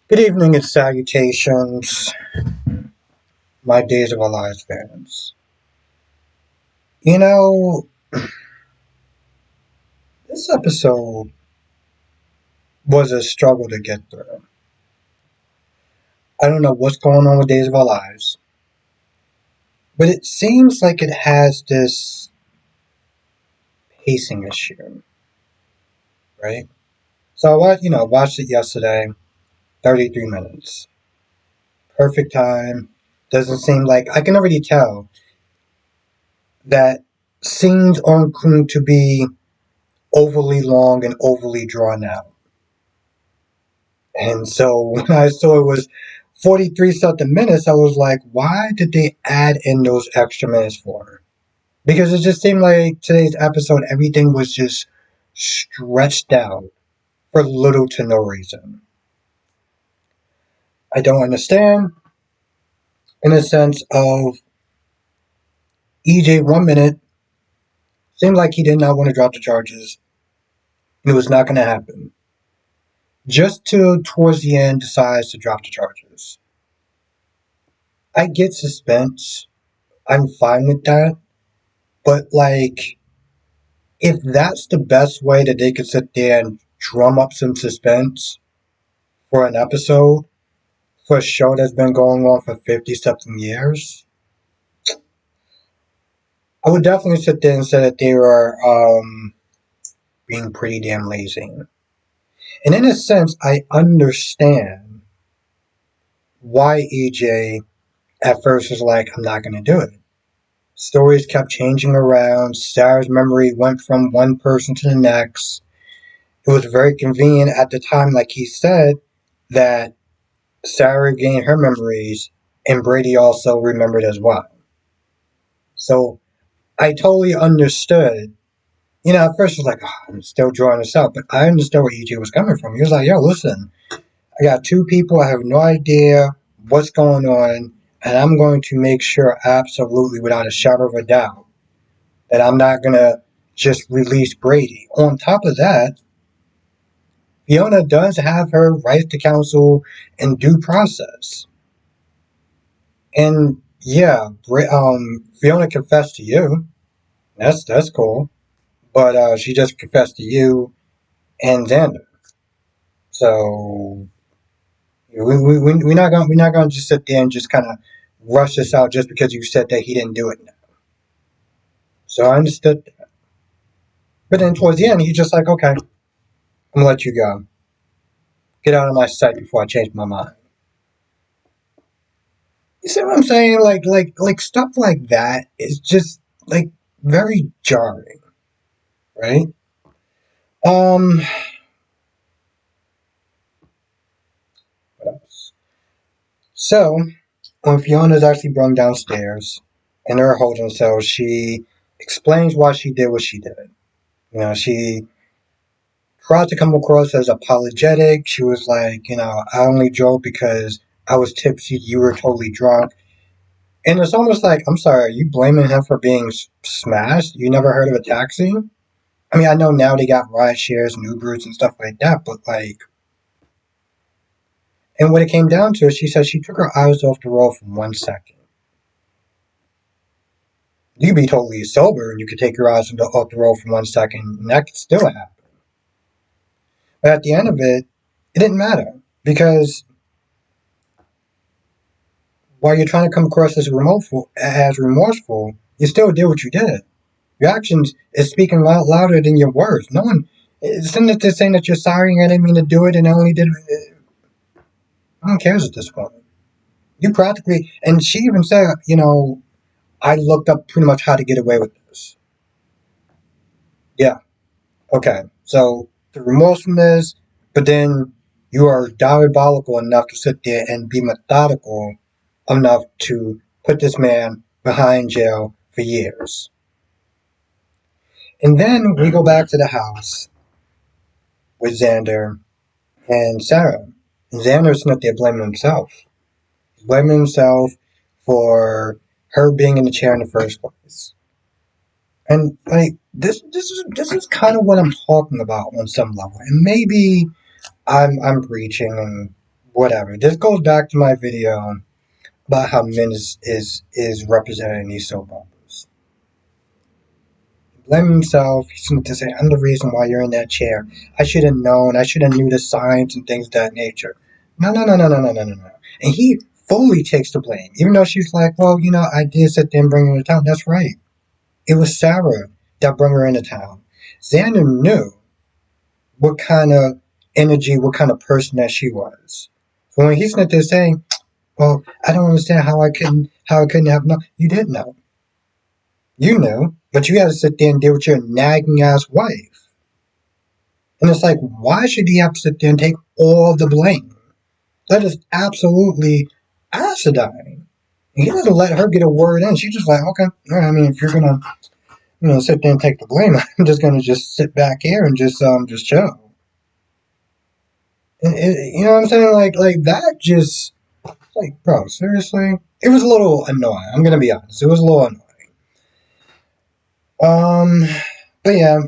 Good evening and salutations, my Days of Our Lives fans. You know, this episode was a struggle to get through. I don't know what's going on with Days of Our Lives, but it seems like it has this pacing issue, right? So watched it yesterday, 33 minutes. Perfect time. Doesn't seem like, I can already tell that scenes aren't going to be overly long and overly drawn out. And so when I saw it was 43 something minutes, I was like, why did they add in those extra minutes for? Because it just seemed like today's episode, everything was just stretched out for little to no reason. I don't understand in a sense of EJ 1 minute seemed like he did not want to drop the charges. And it was not going to happen. Just to towards the end decides to drop the charges. I get suspense. I'm fine with that. But like if that's the best way that they could sit there and drum up some suspense for an episode for a show that's been going on for 50 something years, I would definitely sit there and say that they were being pretty damn lazy. And in a sense, I understand why EJ at first was like, I'm not going to do it. Stories kept changing around. Sarah's memory went from one person to the next. It was very convenient at the time, like he said, that Sarah gained her memories, and Brady also remembered as well. So I totally understood. At first I was like, oh, I'm still drawing this out, but I understood where EJ was coming from. He was like, yo, listen, I got two people, I have no idea what's going on, and I'm going to make sure absolutely without a shadow of a doubt that I'm not going to just release Brady. On top of that, Fiona does have her rights to counsel and due process. And yeah, Fiona confessed to you. That's cool. But she just confessed to you and Xander. So we're not gonna just sit there and just kind of rush this out just because you said that he didn't do it. So I understood that. But then towards the end, he's just like, okay, I'm gonna let you go. Get out of my sight before I change my mind. You see what I'm saying? Like stuff like that is just like very jarring, right? Um, what else? So when Fiona's actually brought downstairs in her holding cell, she explains why she did what she did. She tried to come across as apologetic. She was like, I only drove because I was tipsy. You were totally drunk. And it's almost like, I'm sorry, are you blaming him for being smashed? You never heard of a taxi? I mean, I know now they got ride shares and Ubers and stuff like that, but like, and when it came down to it, she said she took her eyes off the road for 1 second. You could be totally sober and you could take your eyes off the road for 1 second, and that could still happen. But at the end of it, it didn't matter because while you're trying to come across as remorseful, you still did what you did. Your actions is speaking louder than your words. No one, isn't it just saying that you're sorry and I didn't mean to do it and I only did it? No one cares at this point. You practically, and she even said, I looked up pretty much how to get away with this. Yeah, okay. So the remorsefulness, but then you are diabolical enough to sit there and be methodical enough to put this man behind jail for years. And then we go back to the house with Xander and Sarah. And Xander's not there blaming himself. He's blaming himself for her being in the chair in the first place. And like this is kind of what I'm talking about on some level. And maybe I'm preaching and whatever. This goes back to my video about how men is represented in these soap operas. Blame himself. He's going to say, I'm the reason why you're in that chair. I should have known. I should have knew the signs and things of that nature. No, no, no, no, no, no, no, no, no. And he fully takes the blame. Even though she's like, well, I did sit there and bring her to town. That's right. It was Sarah that brought her into town. Xander knew what kind of energy, what kind of person that she was. So when he's not there saying, well, I don't understand how I couldn't have known. You did know. You knew, but you had to sit there and deal with your nagging ass wife. And it's like, why should he have to sit there and take all the blame? That is absolutely acidine. He doesn't let her get a word in. She's just like, okay, all right, I mean, if you're gonna, sit there and take the blame, I'm just gonna just sit back here and just chill. You know what I'm saying? Like that just, like, bro, seriously? It was a little annoying. I'm gonna be honest. It was a little annoying. But yeah,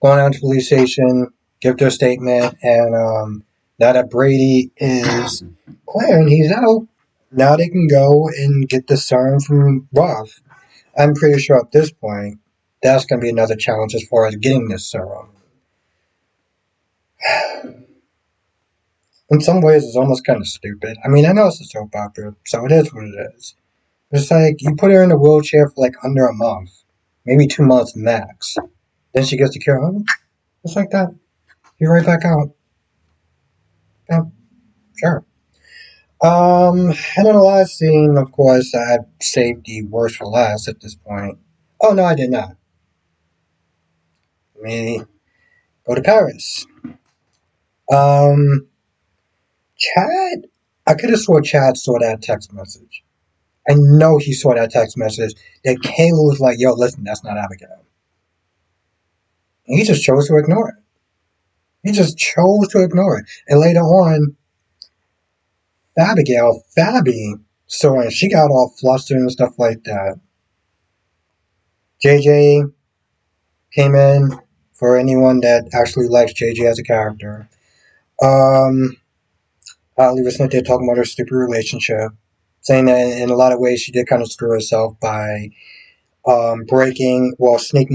going out to the police station, give their statement, and now that Brady is clear and he's out, now they can go and get the serum from Roth. I'm pretty sure at this point, that's going to be another challenge as far as getting this serum. In some ways, it's almost kind of stupid. I mean, I know it's a soap opera, so it is what it is. It's like, you put her in a wheelchair for like under a month, maybe 2 months max. Then she gets the cure. Oh, just like that. You're right back out. Yeah, sure. And then the last scene, of course, I saved the worst for last at this point. Oh, no, I did not. Let me go to Paris. Um, Chad, I could have swore Chad saw that text message. I know he saw that text message that Kayla was like, yo, listen, that's not Abigail. And he just chose to ignore it. He just chose to ignore it. And later on, Fabi, saw it. She got all flustered and stuff like that. JJ came in for anyone that actually likes JJ as a character. Holly was sitting there talking about her stupid relationship, saying that in a lot of ways she did kind of screw herself by sneaking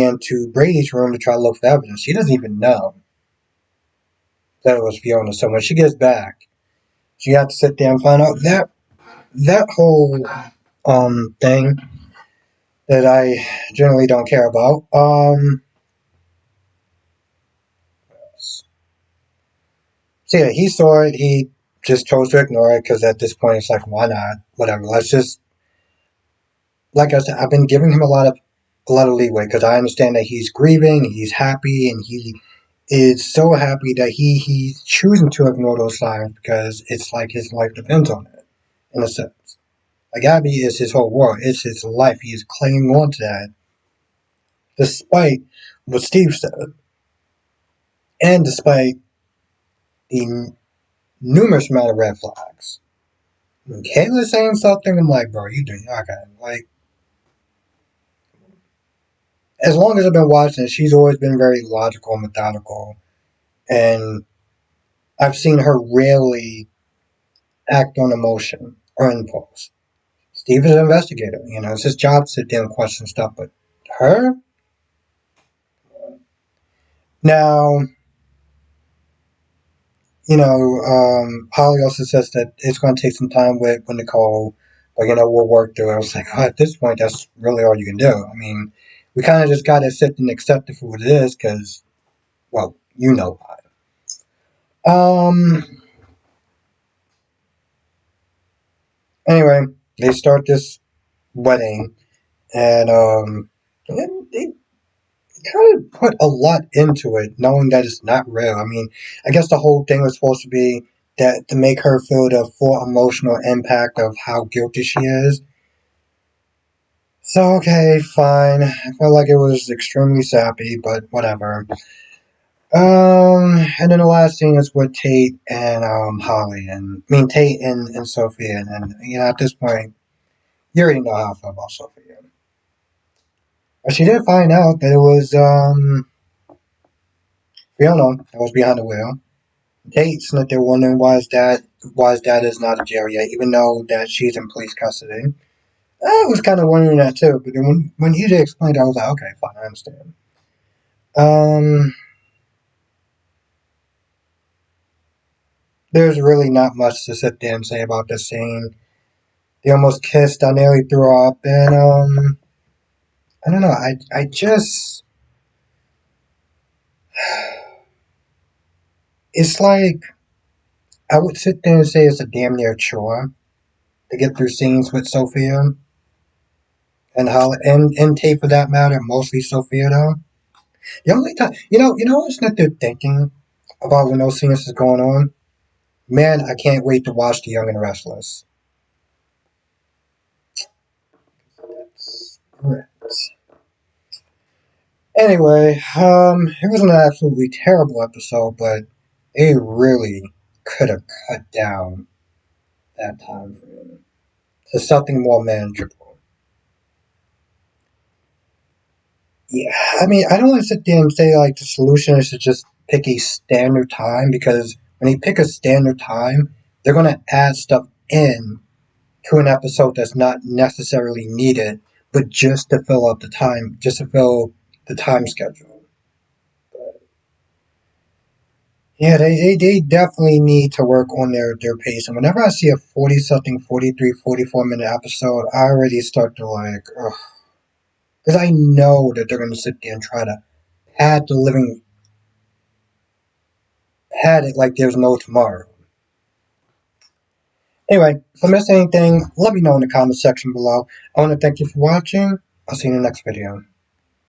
into Brady's room to try to look for evidence. She doesn't even know that it was Fiona. So when she gets back, she had to sit there and find out that whole thing that I generally don't care about. So yeah, he saw it. He just chose to ignore it because at this point it's like, why not? Whatever. Let's just, like I said, I've been giving him a lot of leeway because I understand that he's grieving, he's happy, and he is so happy that he's choosing to ignore those signs because it's like his life depends on it, in a sense. Like Abby is his whole world. It's his life. He is clinging on to that, despite what Steve said, and despite the numerous amount of red flags. When Kayla's saying something, I'm like, bro, you doing okay? Like, as long as I've been watching, she's always been very logical and methodical, and I've seen her rarely act on emotion or impulse. Steve is an investigator, it's his job to sit there and question stuff, but her? Now, Holly also says that it's going to take some time with Nicole, but, we'll work through it. I was like, oh, at this point, that's really all you can do. I mean, we kind of just got to sit and accept it for what it is, because, well, you know why. Anyway, they start this wedding, and they kind of put a lot into it, knowing that it's not real. I mean, I guess the whole thing was supposed to be that to make her feel the full emotional impact of how guilty she is. So, okay, fine. I felt like it was extremely sappy, but whatever. And then the last scene is with Tate and Holly, and I mean Tate and Sophia, and at this point, you already know how I feel about Sophia. But she did find out that it was Fiona that was behind the wheel. dates that they're wondering why his dad is not in jail yet, even though that she's in police custody. I was kind of wondering that too, but then when EJ explained it, I was like, okay, fine, I understand. Um, there's really not much to sit there and say about this scene. They almost kissed, I nearly threw up, and I don't know, I just, it's like, I would sit there and say it's a damn near chore to get through scenes with Sophia and Holly, and Tate for that matter, mostly Sophia though. The only time, what's that they're thinking about when those scenes is going on? Man, I can't wait to watch The Young and Restless. That's correct. Anyway, it was an absolutely terrible episode, but it really could have cut down that time frame to something more manageable. Yeah, I mean, I don't want to sit there and say like the solution is to just pick a standard time because when you pick a standard time, they're gonna add stuff in to an episode that's not necessarily needed, but just to fill up the time, just to fill the time schedule. But yeah, they definitely need to work on their pace. And whenever I see a 40 something, 43, 44 minute episode, I already start to like, because I know that they're going to sit there and try to pad the living, pad it like there's no tomorrow. Anyway, if I missed anything, let me know in the comment section below. I want to thank you for watching. I'll see you in the next video.